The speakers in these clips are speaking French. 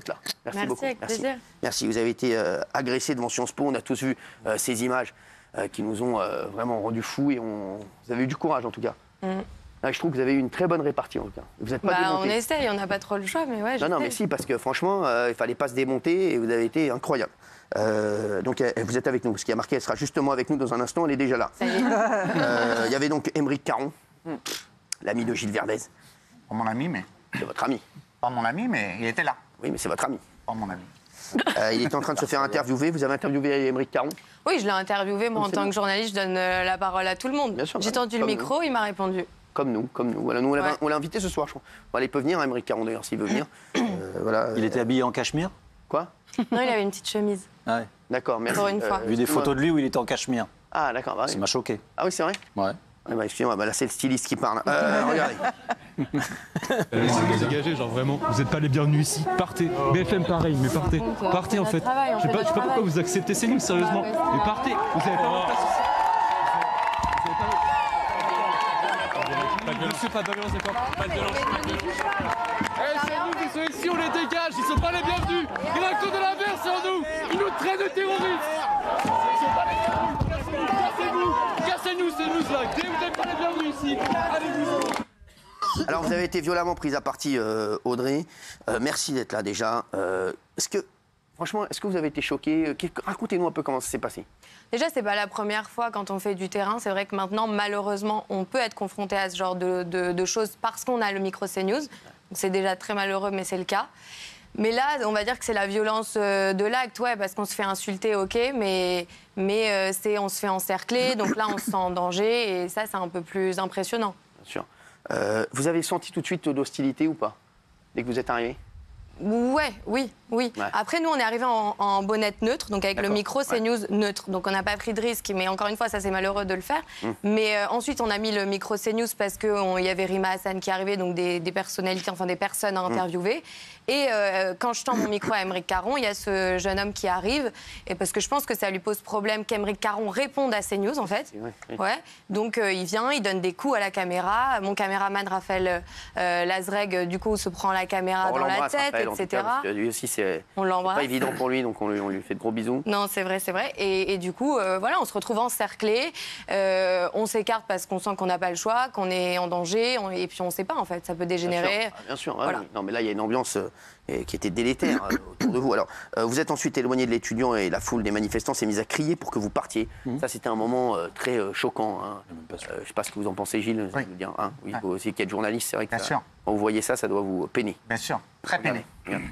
d'être là. Merci beaucoup. Avec plaisir. Merci, vous avez été agressé devant Sciences Po, on a tous vu ces images qui nous ont vraiment rendu fous et vous avez eu du courage en tout cas. Là, je trouve que vous avez eu une très bonne répartie en tout cas. Vous êtes pas démonté. On essaye, on n'a pas trop le choix, mais ouais. Non, mais si, parce que franchement, il fallait pas se démonter et vous avez été incroyable. Donc vous êtes avec nous, ce qui a marqué, elle sera justement avec nous dans un instant, elle est déjà là. Ça y est. Il y avait donc Aymeric Caron, l'ami de Gilles Verdez. Pas mon ami, mais... C'est votre ami. Pas mon ami, mais il était là. Oui, mais c'est votre ami. Pas mon ami. Il était en train de se faire interviewer. Vous avez interviewé Aymeric Caron? Oui, je l'ai interviewé. Moi, en tant bon. que journaliste, je donne la parole à tout le monde. Bien sûr, J'ai tendu le comme micro, il m'a répondu. Comme nous. Voilà, nous, on l'a invité ce soir, je crois. Voilà, il peut venir, Aymeric Caron d'ailleurs, s'il veut venir. Voilà. Il était habillé en cachemire? Quoi? Non, il avait une petite chemise. Ah ouais. D'accord, merci. Pour une fois. J'ai vu des photos de lui où il était en cachemire. Ah, d'accord. Bah, oui. Ça m'a choqué. Ah oui, c'est vrai? Ouais. Excusez-moi, là, c'est le styliste qui parle. Regardez. Laissez-nous dégager, genre vraiment, vous n'êtes pas les bienvenus ici. Partez. BFM pareil, mais partez. Partez en fait. Je sais pas pourquoi vous acceptez ces news, sérieusement. Mais partez. Vous n'avez pas votre place ici. Monsieur, pas de violence, d'accord? Pas de violence, pas de violence. C'est nous qui sont ici, on les dégage, ils sont pas les bienvenus. Il y a que de la merde sur nous. Ils nous traitent de terroristes. Ils sont pas les bienvenus. Cassez-vous. Cassez-nous, c'est nous là. Vous n'êtes pas les bienvenus ici. Allez-vous. Alors, vous avez été violemment prise à partie, Audrey. Merci d'être là déjà. Franchement, est-ce que vous avez été choquée? Racontez-nous un peu comment ça s'est passé. Déjà, c'est pas la première fois quand on fait du terrain. C'est vrai que maintenant, malheureusement, on peut être confronté à ce genre de choses parce qu'on a le micro CNews. C'est déjà très malheureux, mais c'est le cas. Mais là, on va dire que c'est la violence de l'acte, ouais, parce qu'on se fait insulter, ok, mais on se fait encercler, donc là, on se sent en danger, et ça, c'est un peu plus impressionnant. Bien sûr. Vous avez senti tout de suite d'hostilité ou pas, dès que vous êtes arrivé? Ouais, oui. Ouais. Après, nous, on est arrivé en bonnette neutre, donc avec le micro CNews neutre. Donc, on n'a pas pris de risque, mais encore une fois, ça, c'est malheureux de le faire. Mais ensuite, on a mis le micro CNews parce qu'il y avait Rima Hassan qui arrivait, donc des personnalités, enfin des personnes à interviewer. Et quand je tends mon micro à Aymeric Caron, il y a ce jeune homme qui arrive, et parce que je pense que ça lui pose problème qu'Aymeric Caron réponde à CNews, en fait. Ouais. Donc, il vient, il donne des coups à la caméra. Mon caméraman, Raphaël Lazreg, du coup, se prend la caméra dans la tête, Raphaël, etc. Lui aussi, c'est pas évident pour lui, donc on lui fait de gros bisous. Non, c'est vrai. Et du coup, voilà, on se retrouve encerclés, on s'écarte parce qu'on sent qu'on n'a pas le choix, qu'on est en danger, et puis on ne sait pas, en fait, ça peut dégénérer. Bien sûr. Voilà. Oui. Non, mais là, il y a une ambiance qui était délétère autour de vous. Alors, vous êtes ensuite éloigné de l'étudiant et la foule des manifestants s'est mise à crier pour que vous partiez. Ça, c'était un moment très choquant. Hein. Je ne sais pas ce que vous en pensez, Gilles. Oui. Je veux dire, hein. Oui, vous aussi qui êtes journaliste, c'est vrai que Bien sûr. quand vous voyez ça, ça doit vous peiner. Bien sûr, très peiné. Regardez.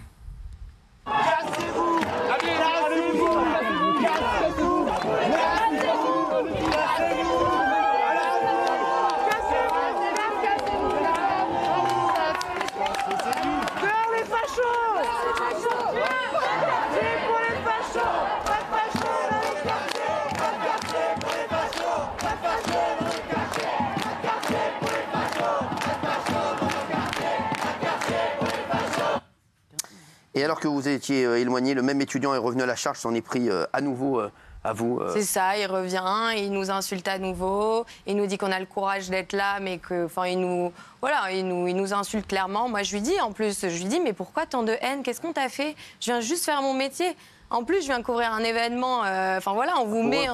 Et alors que vous étiez éloigné, le même étudiant est revenu à la charge, s'en est pris à nouveau à vous. C'est ça, il revient, il nous insulte à nouveau, il nous dit qu'on a le courage d'être là, mais que, enfin, il nous insulte clairement. Moi, je lui dis, en plus, mais pourquoi tant de haine? Qu'est-ce qu'on t'a fait? Je viens juste faire mon métier. En plus, je viens couvrir un événement. Enfin voilà, on vous met.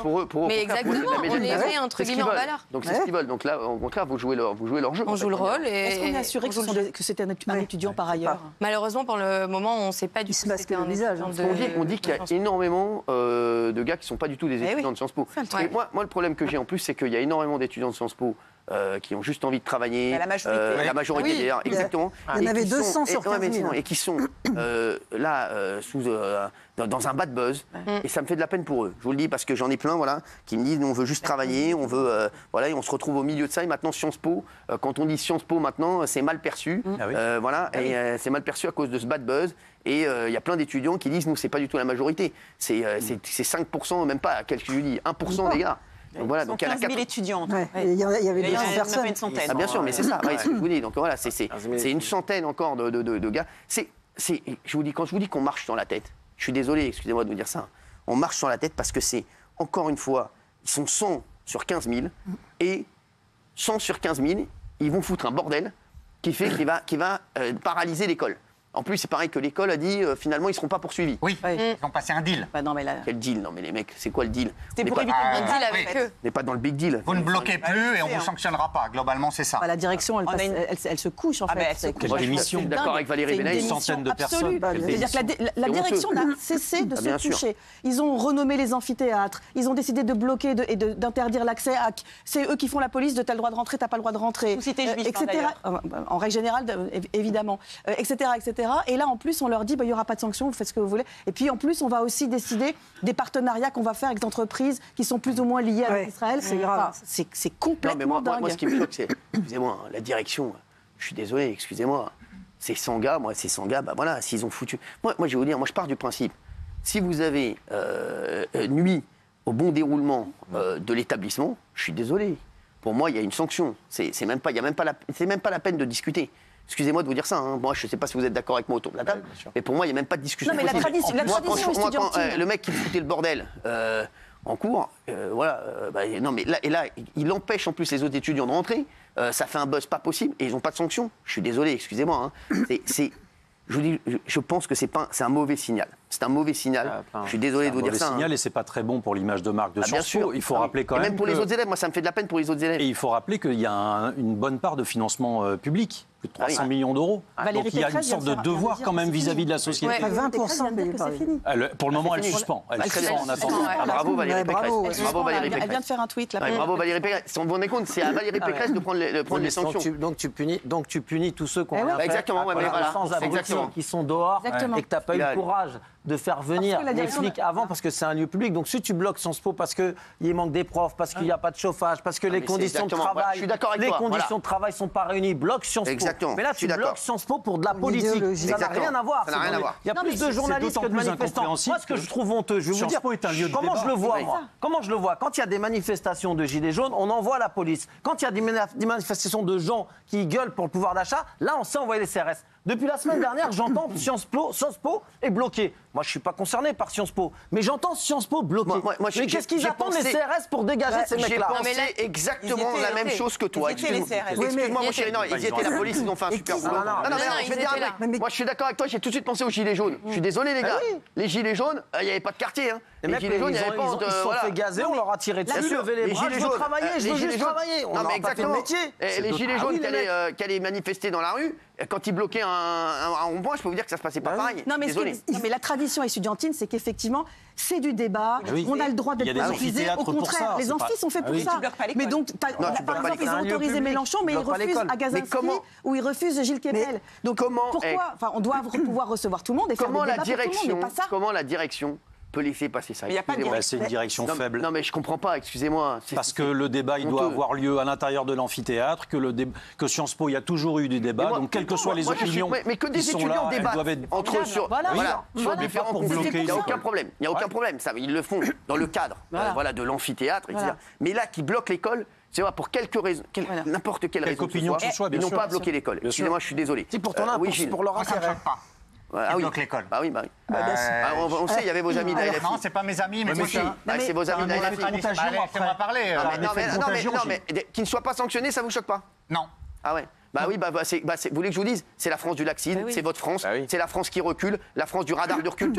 Mais exactement, on les met entre guillemets en valeur. Donc c'est ce qu'ils veulent. Donc là, au contraire, vous jouez leur jeu. On joue le rôle. Est-ce qu'on est assuré que c'était un étudiant par ailleurs? Malheureusement, pour le moment, on ne sait pas du tout. Il se masque le visage. On dit qu'il y a énormément de gars qui ne sont pas du tout des étudiants de Sciences Po. Et moi, le problème que j'ai en plus, c'est qu'il y a énormément d'étudiants de Sciences Po qui ont juste envie de travailler. La majorité d'ailleurs, exactement. Il y en avait 200 sur 15 000. Et qui sont là, dans un bad buzz. Et ça me fait de la peine pour eux. Je vous le dis parce que j'en ai plein, voilà, qui me disent nous, on veut juste travailler, on veut, voilà, et on se retrouve au milieu de ça. Et maintenant, Sciences Po, quand on dit Sciences Po maintenant, c'est mal perçu. Voilà, et c'est mal perçu à cause de ce bad buzz. Et il y a plein d'étudiants qui disent nous, c'est pas du tout la majorité. C'est 5%, même pas, je lui dis, 1% des gars. Donc voilà, donc il y a 15 000 étudiantes. Il y avait 200 personnes. Une centaine. Ah, bien sûr, mais c'est ça, c'est ce que je vous dis. Donc voilà, c'est une centaine encore de gars. Je vous dis, quand je vous dis qu'on marche sur la tête, je suis désolé, excusez-moi de vous dire ça, on marche sur la tête parce que c'est, encore une fois, ils sont 100 sur 15 000 et 100 sur 15 000, ils vont foutre un bordel qui va paralyser l'école. En plus, c'est pareil que l'école a dit, finalement, ils ne seront pas poursuivis. Oui, ils ont passé un deal. Bah non, mais là... Quel deal? Non, mais les mecs, c'est quoi le deal? C'était pour éviter Un le deal avec oui. eux. On n'est pas dans le big deal. Vous ne bloquez plus et on ne vous sanctionnera pas. Globalement, c'est ça. La direction, elle se couche en fait. elle se couche. Moi, je démission. suis d'accord avec Valérie Bénaï. Une centaine de personnes. C'est-à-dire que la direction n'a cessé de bien se sûr. coucher. Ils ont renommé les amphithéâtres. Ils ont décidé de bloquer et d'interdire l'accès à... C'est eux qui font la police de t'as le droit de rentrer, t'as pas le droit de rentrer. Société juive, etc. En règle générale, évidemment. Etc., etc. Et là, en plus, on leur dit, il n'y aura pas de sanctions, vous faites ce que vous voulez. Et puis, en plus, on va aussi décider des partenariats qu'on va faire avec des entreprises qui sont plus ou moins liées avec Israël. C'est grave. C'est Non, mais complètement dingue. moi, ce qui me choque, c'est, excusez-moi, la direction, je suis désolé, excusez-moi, ces 100 gars, bah voilà, s'ils ont foutu... Moi, je vais vous dire, moi, je pars du principe, si vous avez nuit au bon déroulement de l'établissement, je suis désolé. Pour moi, il y a une sanction. C'est même pas la peine de discuter. Excusez-moi de vous dire ça. Hein. Moi, je ne sais pas si vous êtes d'accord avec moi autour de la table, mais pour moi, il n'y a même pas de discussion. Non, mais la possible. tradition Moi, estudiantine. le mec qui foutait le bordel en cours, non, mais là, il empêche en plus les autres étudiants de rentrer. Ça fait un buzz pas possible et ils n'ont pas de sanction. Je suis désolé, excusez-moi. Hein. Je vous dis, je pense que c'est un mauvais signal. C'est un mauvais signal. Je suis désolé de vous dire ça. C'est un mauvais signal et c'est pas très bon pour l'image de marque de Sciences Po. Il faut rappeler quand même. Et même pour les autres élèves, moi ça me fait de la peine pour les autres élèves. Et il faut rappeler qu'il y a une bonne part de financement public, plus de 300 millions d'euros. Donc il y a une sorte de devoir quand même vis-à-vis de la société. Ouais. 20% payés par Pour le moment, elle suspend. Elle suspend en attendant. Bravo Valérie Pécresse. Bravo Valérie Elle vient de Pécresse. faire un tweet. Bravo Valérie Pécresse. Si on vous rend compte, c'est à Valérie Pécresse de prendre les sanctions. Donc tu punis tous ceux qui ont rien fait, Exactement, ouais, mais voilà. sans abrutis, Exactement. qui sont dehors Exactement. et que tu n'as pas eu le courage de faire venir Parce que la les direction flics avant parce que c'est un lieu public. Donc si tu bloques Sciences Po parce qu'il manque des profs, parce qu'il n'y a pas de chauffage, parce que les mais conditions de c'est exactement- travail, je suis d'accord avec les toi, conditions voilà. de travail sont pas réunies, bloque Sciences Po. Exactement, Mais là je suis tu d'accord. bloques Sciences Po pour de la politique. idéologie. Ça n'a Exactement. rien à voir. Ça n'a rien à voir. Il y a plus de journalistes que de manifestants. Moi, ce que je trouve honteux, je vais vous Sciences dire Po est un lieu de comment débat. je le vois, moi. Comment je le vois? Quand il y a des manifestations de gilets jaunes, on envoie la police. Quand il y a des manifestations de gens qui gueulent pour le pouvoir d'achat, là, on sait envoyer les CRS. Depuis la semaine dernière, j'entends Sciences Po est bloqué. Moi, je suis pas concerné par Sciences Po, mais j'entends Sciences Po bloqué. Moi, mais qu'est-ce qu'ils j'ai attendent pensé- les CRS pour dégager ces J'ai mecs-là? pensé mais là, exactement ils étaient- la même chose que toi. ils étaient les CRS. Excuse-moi, mon chéri, non, ils Ils étaient ont la police, ils ont fait un super boulot. non, mais ils je vais te dire étaient un là. truc. Moi, je suis d'accord avec toi, j'ai tout de suite pensé aux gilets jaunes. Je suis désolé, les gars. Les gilets jaunes, il n'y avait pas de quartier. hein. Les Les mecs, gilets jaunes, il n'y avait pas ils se sont voilà. fait gazer, on leur a tiré dessus, Bien sûr, levé les bras, je veux travailler, je veux juste travailler. On Non, mais n'a pas fait le exactement. métier. Les gilets Ah jaunes oui, les qui allaient manifester dans la rue, quand ils bloquaient un rond-point, je peux vous dire que ça se passait pas pareil. Non mais, Désolé. non, mais la tradition estudiantine, c'est qu'effectivement, c'est du débat, oui. on a le droit Il y a d'être des politisé. Au amphithéâtres pour contraire, ça, les c'est amphis pas- sont faits Ah pour oui. ça. Tu bloques pas l'école. Mais donc, tu par bloques pas exemple, ils l'école. ont C'est un lieu autorisé public. Mélenchon, mais Tu ils bloques pas refusent l'école. à Gazinski, comment- ou ils refusent Gilles Kepel. Donc pourquoi on doit pouvoir recevoir tout le monde et faire des Comment débats pour tout le monde, mais pas ça. comment la direction peut laisser passer ça? Mais il y a pas de Excusez-moi. C'est une direction Non, faible. Non, mais je comprends pas, excusez-moi. Parce que le débat, il doit honteux. avoir lieu à l'intérieur de l'amphithéâtre, que Sciences Po, il y a toujours eu du débat. Mais moi- Donc, quelles que soient les moi, je suis- opinions mais que des qui sont étudiants là, elles débattent doivent être... entre eux sur, Voilà. sur Voilà. différents Pour conflits. bloquer, Il n'y a ça. aucun problème. Il n'y a aucun problème. Ça, ils le font dans le cadre de l'amphithéâtre, etc. Voilà. Mais là, qui bloquent l'école, c'est vrai, pour quelques raisons, Voilà. n'importe quelle Quelque raison opinion que ce soit, ils bien n'ont sûr. pas bloqué l'école. Bien sûr. Excusez-moi, je suis désolé. Si pour ton oui, Gilles. pour leur Moi, ça ne me intérêt. choque pas. Ah Ils oui. bloquent l'école. Bah oui, bah oui. On sait, il y avait vos amis de la LFI. Non, c'est pas mes amis, mais Mais si, c'est c'est vos amis de la un LFI. effet contagion. Laissez-moi parler. Non, mais qu'ils ne soient pas sanctionnés, ça vous choque pas? Non. Ah ouais. Bah oui, vous voulez que je vous dise, c'est la France du laxisme, c'est votre France, c'est la France qui recule, la France du radar du recul,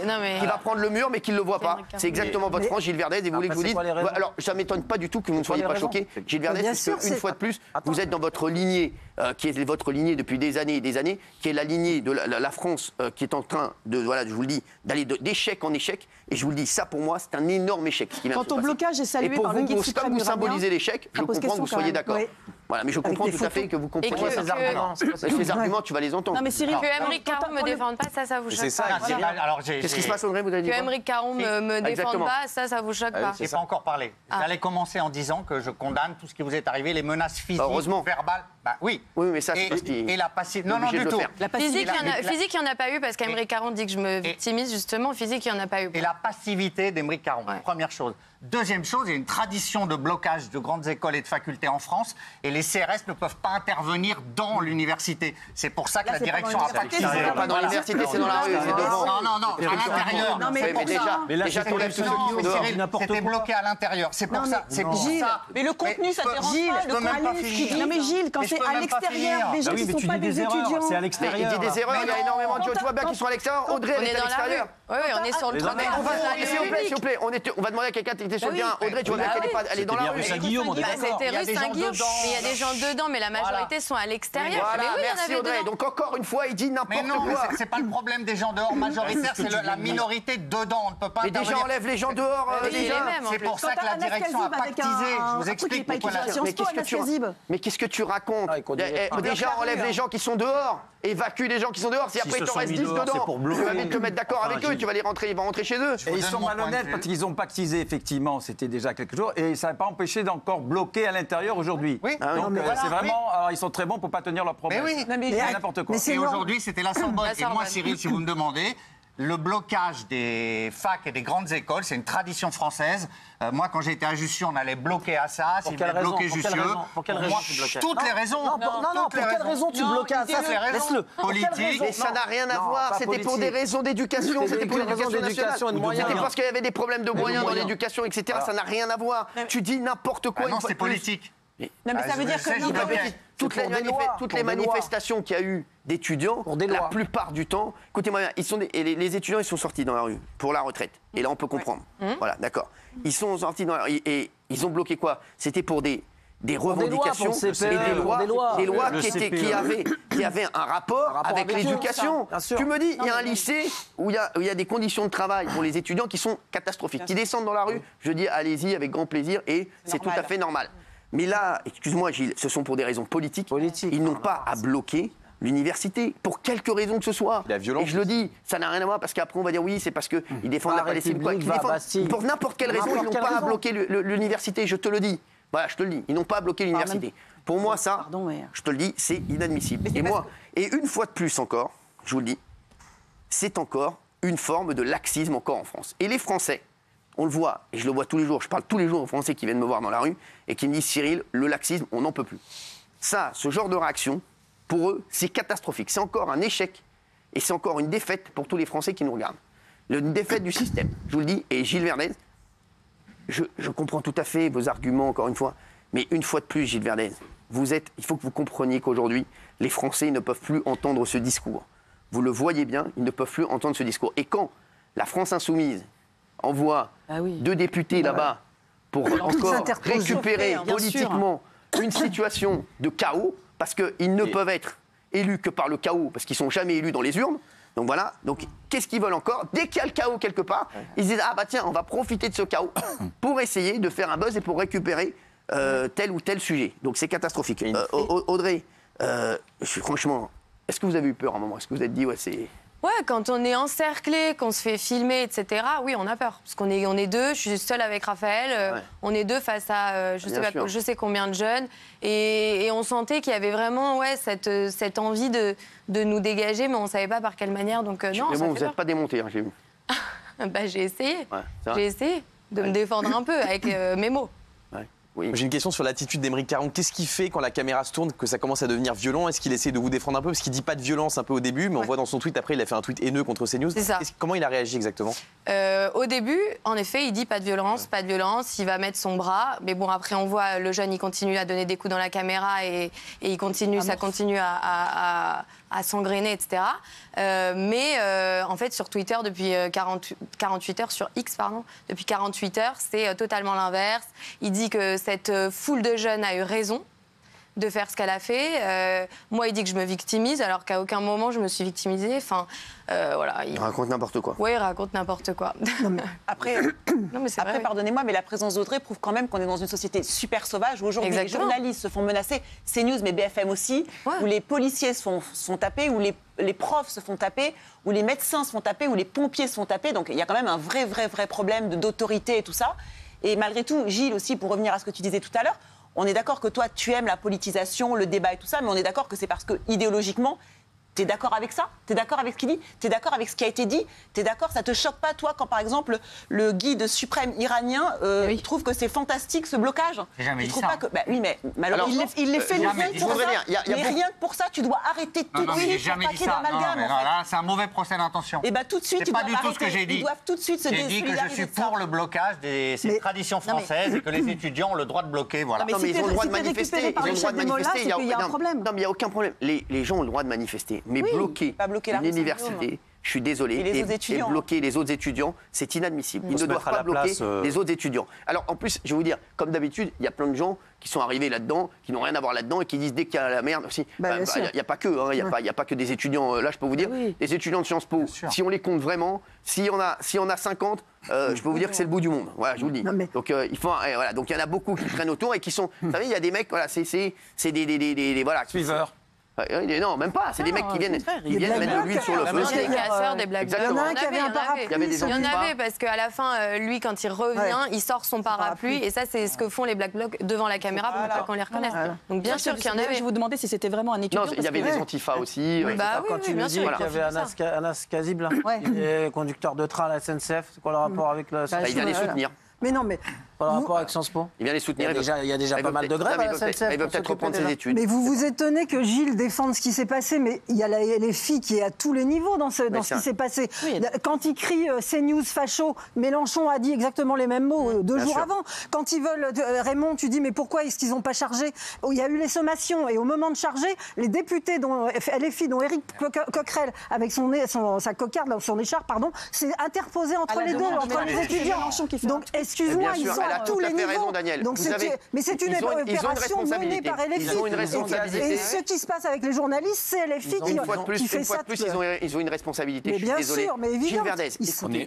Non, mais... qui va prendre le mur mais qui ne le voit pas. Henri Caron. C'est exactement votre France, Gilles Verdez, et vous voulez que je vous c'est dise. quoi les raisons Alors, ça m'étonne pas du tout que vous ne soyez les pas raisons choqué, Gilles Verdez, bien parce sûr, qu'une c'est- fois de plus, vous êtes dans votre lignée, qui est votre lignée depuis des années et des années, qui est la lignée de la France qui est en train de, voilà, je vous le dis, d'aller d'échec en échec. Et je vous le dis, ça pour moi, c'est un énorme échec. Ce qui vient de Quant se au passer. blocage est salué et pour par le vous, guide comme suprême vous du Rabien, symbolisez l'échec, je ça pose comprends que vous question soyez quand même. d'accord. Oui. Voilà, mais je comprends des tout à fait photos. que vous compreniez que- ces arguments. Ces arguments, tu vas les entendre. Non mais Cyril, Que Émeric Caron me défende pas, ça vous choque C'est ça, pas. C'est Voilà. pas- alors, Qu'est-ce qui se passe, Audrey, vous avez dit Que quoi? Émeric Caron me défende exactement. pas, ça vous choque pas. Je n'ai pas encore parlé. J'allais commencer en disant que je condamne tout ce qui vous est arrivé, les menaces physiques, Heureusement. verbales. Bah oui. Oui, mais ça, c'est parce qu'il Et la passivité. Non, non, obligé du de le tout. faire. la Physique, passivité. il n'y en a pas eu parce qu'Émeric Caron dit que je me victimise, justement. Physique, il n'y en a pas eu. Et la passivité d'Émeric Caron, Ouais. première chose. Deuxième chose, il y a une tradition de blocage de grandes écoles et de facultés en France et les CRS ne peuvent pas intervenir dans l'université. C'est pour ça que la direction a pactisé. C'est pas dans l'université, c'est dans la rue, c'est devant. Non, à l'intérieur. Non, mais déjà, c'était bloqué à l'intérieur. C'est pour ça. Mais le contenu, ça dérange pas. Je peux même pas finir. Non mais Gilles, quand c'est à l'extérieur, des gens qui ne sont pas des étudiants. C'est à Il l'extérieur. dit des erreurs, il y a énormément de gens. Tu vois bien qu'ils sont à l'extérieur. Audrey, elle est à l'extérieur. Oui, on est sur le trottoir. S'il vous plaît, on va demander à quelqu'un qui était sur le terrain. Audrey, tu vois bien qu'elle est dans la rue. Saint-Guillaume, on est d'accord. C'était rue Saint-Guillaume, mais il y a des gens dedans, mais la majorité sont à l'extérieur. Voilà, merci Audrey. Donc encore une fois, il dit n'importe Mais non, quoi. c'est pas le problème des gens dehors majoritaires, c'est la minorité dedans. On ne peut pas Mais déjà, intervenir. enlève les gens dehors, déjà. C'est pour ça que la direction a pactisé. Je vous explique pourquoi Mais qu'est-ce que tu racontes? Déjà, enlève les gens qui sont dehors. Évacue les gens qui sont dehors. Si après, il t'en reste 10 dedans, tu vas vite te mettre d'accord avec eux. Tu vas les rentrer, ils vont rentrer chez eux. Et ils sont malhonnêtes parce qu'ils ont pactisé, effectivement, c'était déjà quelques jours, et ça n'a pas empêché d'encore bloquer à l'intérieur aujourd'hui. Oui. Donc c'est vraiment, alors ils sont très bons pour pas tenir leurs promesses. Mais oui. C'est n'importe quoi. Et aujourd'hui, c'était la Sorbonne. Et moi, Cyril, si vous me demandez, le blocage des facs et des grandes écoles, c'est une tradition française. Moi, quand j'étais à Jussieu, on allait bloquer Assas, il voulait bloquer Jussieu. Pour quelle raison tu bloquais? Toutes les raisons. Non, pour quelle raison tu bloquais Assas? Laisse-le. Politique. Mais ça n'a rien à voir. C'était pour des raisons d'éducation. C'était pour l'éducation nationale. C'était parce qu'il y avait des problèmes de moyens dans l'éducation, etc. Ça n'a rien à voir. Tu dis n'importe quoi. Non, c'est politique. Non, mais ça veut dire que toutes les manifestations qu'il y a eu d'étudiants, la plupart du temps, écoutez-moi bien, les étudiants, ils sont sortis dans la rue pour la retraite. Et là, on peut comprendre. Voilà, d'accord. Ils sont sortis dans la rue et ils ont bloqué quoi? C'était pour des revendications et des lois qui avaient un rapport avec l'éducation. Tu me dis, il y a un lycée où il y a des conditions de travail pour les étudiants qui sont catastrophiques. Qui descendent dans la rue, je dis allez-y avec grand plaisir et c'est tout à fait normal. Mais là, excuse-moi Gilles, ce sont pour des raisons politiques. Ils n'ont pas à bloquer l'université, pour quelque raison que ce soit. Et je le dis, ça n'a rien à voir parce qu'après on va dire oui, c'est parce qu'ils défendent la Palestine. Pour n'importe quelle raison, ils n'ont pas à bloquer l'université, je te le dis. Voilà, je te le dis, ils n'ont pas à bloquer l'université. Pour moi, ça, je te le dis, c'est inadmissible. Et une fois de plus encore, je vous le dis, c'est encore une forme de laxisme encore en France. Et les Français, on le voit, et je le vois tous les jours, je parle tous les jours aux Français qui viennent me voir dans la rue et qui me disent « Cyril, le laxisme, on n'en peut plus ». Ça, ce genre de réaction, pour eux, c'est catastrophique. C'est encore un échec et c'est encore une défaite pour tous les Français qui nous regardent. Une défaite du système, je vous le dis. Et Gilles Verdez, je comprends tout à fait vos arguments, encore une fois, mais une fois de plus, Gilles Verdez, il faut que vous compreniez qu'aujourd'hui, les Français ne peuvent plus entendre ce discours. Vous le voyez bien, ils ne peuvent plus entendre ce discours. Et quand la France insoumise envoie 2 députés là-bas pour encore récupérer politiquement une situation de chaos, parce qu'ils ne peuvent être élus que par le chaos, parce qu'ils ne sont jamais élus dans les urnes. Donc voilà, donc qu'est-ce qu'ils veulent encore? Dès qu'il y a le chaos quelque part, ils disent « Ah bah tiens, on va profiter de ce chaos pour essayer de faire un buzz et pour récupérer tel ou tel sujet. » Donc c'est catastrophique. Audrey, franchement, est-ce que vous avez eu peur à un moment? Est-ce que vous vous êtes dit « Ouais, c'est... » Ouais, quand on est encerclé, qu'on se fait filmer, etc., oui, on a peur. Parce qu'on est deux, je suis seule avec Raphaël, on est deux face à je sais combien de jeunes. Et on sentait qu'il y avait vraiment cette envie de nous dégager, mais on ne savait pas par quelle manière. Donc, non, mais bon, vous n'êtes pas démonté, hein, j'ai vu. Bah, j'ai essayé. J'ai essayé de me défendre un peu avec mes mots. Oui. J'ai une question sur l'attitude d'Aymeric Caron. Qu'est-ce qui fait quand la caméra se tourne que ça commence à devenir violent? Est-ce qu'il essaie de vous défendre un peu? Parce qu'il dit pas de violence un peu au début, mais on voit dans son tweet après, il a fait un tweet haineux contre CNews. C'est ça. Comment il a réagi exactement? Au début, en effet, il dit pas de violence, pas de violence, il va mettre son bras. Mais bon, après, on voit le jeune, il continue à donner des coups dans la caméra et il continue, ça continue à s'engrainer, etc. Mais en fait, sur Twitter, depuis 48 heures, sur X, pardon, depuis 48 heures, c'est totalement l'inverse. Il dit que cette foule de jeunes a eu raison de faire ce qu'elle a fait. Moi, il dit que je me victimise, alors qu'à aucun moment je me suis victimisée. Enfin, voilà. Il raconte n'importe quoi. Oui, il raconte n'importe quoi. Non, mais après, pardonnez-moi, mais la présence d'Audrey prouve quand même qu'on est dans une société super sauvage où aujourd'hui les journalistes se font menacer, CNews, mais BFM aussi, où les policiers se font taper, où les profs se font taper, où les médecins se font taper, où les pompiers se font taper. Donc il y a quand même un vrai problème d'autorité et tout ça. Et malgré tout, Gilles aussi, pour revenir à ce que tu disais tout à l'heure, on est d'accord que toi, tu aimes la politisation, le débat et tout ça, mais on est d'accord que c'est parce que idéologiquement, T'es d'accord avec ça? T'es d'accord avec ce qu'il dit? T'es d'accord avec ce qui a été dit? T'es d'accord? Ça te choque pas, toi, quand par exemple le guide suprême iranien trouve que c'est fantastique ce blocage? J'ai jamais dit ça. Pas que... bah, oui, mais malheureusement, il les fait rien que pour ça. Mais rien que pour ça, tu dois arrêter tout de suite pour pas qu'il y ait d'amalgame. Là, c'est un mauvais procès d'intention. Et bah tout de suite, c'est pas du tout ce que j'ai dit. Ils doivent tout de suite se J'ai dit que je suis pour le blocage de ces traditions françaises et que les étudiants ont le droit de bloquer. Voilà. Non, mais ils ont le droit de manifester. Ils ont le droit de manifester. Il y a un problème. Non, mais il n'y a aucun problème. Les gens ont le droit de manifester. Mais bloquer une université, je suis désolé, et bloquer les autres étudiants, c'est inadmissible. Ils ne doivent pas bloquer les autres étudiants. Alors en plus, je vais vous dire, comme d'habitude, il y a plein de gens qui sont arrivés là-dedans, qui n'ont rien à voir là-dedans et qui disent dès qu'il y a la merde, il n'y a pas que, il y a pas que des étudiants. Là, je peux vous dire, les étudiants de Sciences Po, si on les compte vraiment, si on a 50, je peux vous dire que c'est le bout du monde. Voilà, je vous le dis. Donc il faut, voilà, donc il y en a beaucoup qui traînent autour et qui sont, vous savez, il y a des mecs, voilà, c'est des voilà, suiveurs. Non, même pas. C'est des mecs qui viennent mettre de l'huile sur le feu. Des casseurs, des blagues. Il y en a un qui avait un parapluie. Il y en avait parce qu'à la fin, lui, quand il revient, il sort son parapluie. Et ça, c'est ce que font les Black Blocs devant la caméra pour pas qu'on les reconnaisse. Donc bien sûr qu'il y en avait. Je vous demandais si c'était vraiment un étudiant. Non, il y avait des antifas aussi. Quand tu me dis qu'il y avait Anas Kazib, conducteur de train à la SNCF, c'est quoi le rapport avec la SNCF? Il vient les soutenir. Mais non, mais... Pas le rapport avec Sciences Po? Il vient les soutenir. Il y a déjà pas mal de grèves à la SNCF. Il veut peut-être reprendre ses études. Mais vous vous étonnez que Gilles défende ce qui s'est passé, mais il y a les filles qui est à tous les niveaux dans ce qui s'est passé. Quand ils crient CNews facho, Mélenchon a dit exactement les mêmes mots 2 jours avant. Quand ils veulent, Raymond, tu dis mais pourquoi est-ce qu'ils n'ont pas chargé? Il y a eu les sommations et au moment de charger, les députés, dont LFI, dont Éric Coquerel, avec sa cocarde, son écharpe, pardon, s'est interposé entre les deux, entre les étudiants. Donc excuse-moi, ils sont à tous les niveaux. Donc mais c'est une opération menée par LFI. Ils ont une responsabilité. Et ce qui se passe avec les journalistes, c'est LFI qui fait ça. Ils ont une responsabilité. Mais bien sûr, mais évidemment.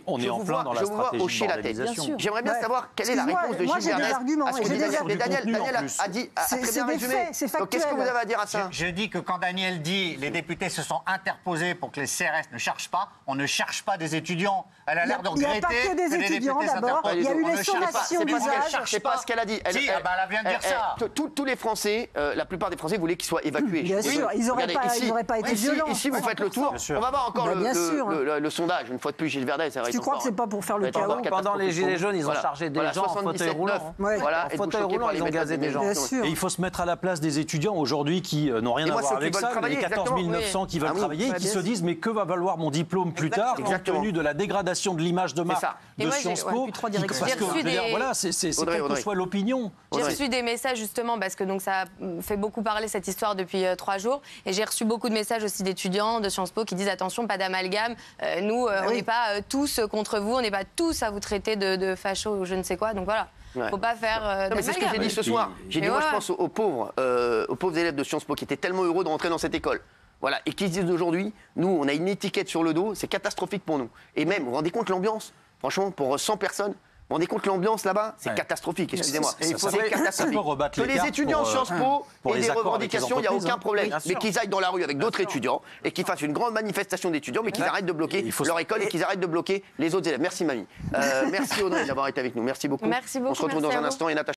On est en plein dans la stratégie de bordélisation. J'aimerais bien savoir quelle est la réponse de Gilles Verdez à ce que dit Daniel. Mais Daniel a dit, a très bien résumé. Donc qu'est-ce que vous avez à dire à ça? Je dis que quand Daniel dit les députés se sont interposés pour que les CRS ne chargent pas, on ne charge pas des étudiants. Elle a l'air de regretter. Il n'y a pas que des étudiants d'abord. Il y a eu les sommations d'usage. C'est pas ce qu'elle a dit. Elle vient de dire ça. Tous les Français, la plupart des Français voulaient qu'ils soient évacués. Bien sûr, ils n'auraient pas été violents. Ici, vous faites le tour. On va voir encore le sondage. Une fois de plus, Gilles Verdez. Tu crois que c'est pas pour faire le chaos? Pendant les Gilets jaunes, ils ont chargé des gens en fauteuil roulant. En fauteuil roulant, ils ont gazé des gens. Et il faut se mettre à la place des étudiants aujourd'hui qui n'ont rien à voir avec ça, les 14 900 qui veulent travailler et qui se disent mais que va valoir mon diplôme plus tard compte tenu de la dégradation de l'image de marque de Sciences Po? Parce que voilà, c'est quelle que soit l'opinion. J'ai reçu des messages justement parce que donc ça fait beaucoup parler cette histoire depuis 3 jours et j'ai reçu beaucoup de messages aussi d'étudiants de Sciences Po qui disent attention, pas d'amalgame, nous on n'est pas tous contre vous, on n'est pas tous à vous traiter de fachos ou je ne sais quoi, donc voilà. Faut pas faire. Non, mais c'est ce que j'ai dit ce soir. J'ai dit, moi, je pense aux pauvres élèves de Sciences Po qui étaient tellement heureux de rentrer dans cette école. Voilà, et qui se disent aujourd'hui, nous, on a une étiquette sur le dos, c'est catastrophique pour nous. Et même, vous vous rendez compte l'ambiance? Franchement, pour 100 personnes, vous vous rendez compte l'ambiance là-bas? C'est catastrophique, excusez-moi. C'est catastrophique. Que les étudiants de Sciences Po aient des revendications, il n'y a aucun problème. Mais qu'ils aillent dans la rue avec d'autres étudiants et qu'ils fassent une grande manifestation d'étudiants, mais qu'ils arrêtent de bloquer leur école et qu'ils arrêtent de bloquer les autres élèves. Merci, mamie. Merci, Audrey, d'avoir été avec nous. Merci beaucoup. Merci beaucoup. On se retrouve dans un instant. Et Natacha.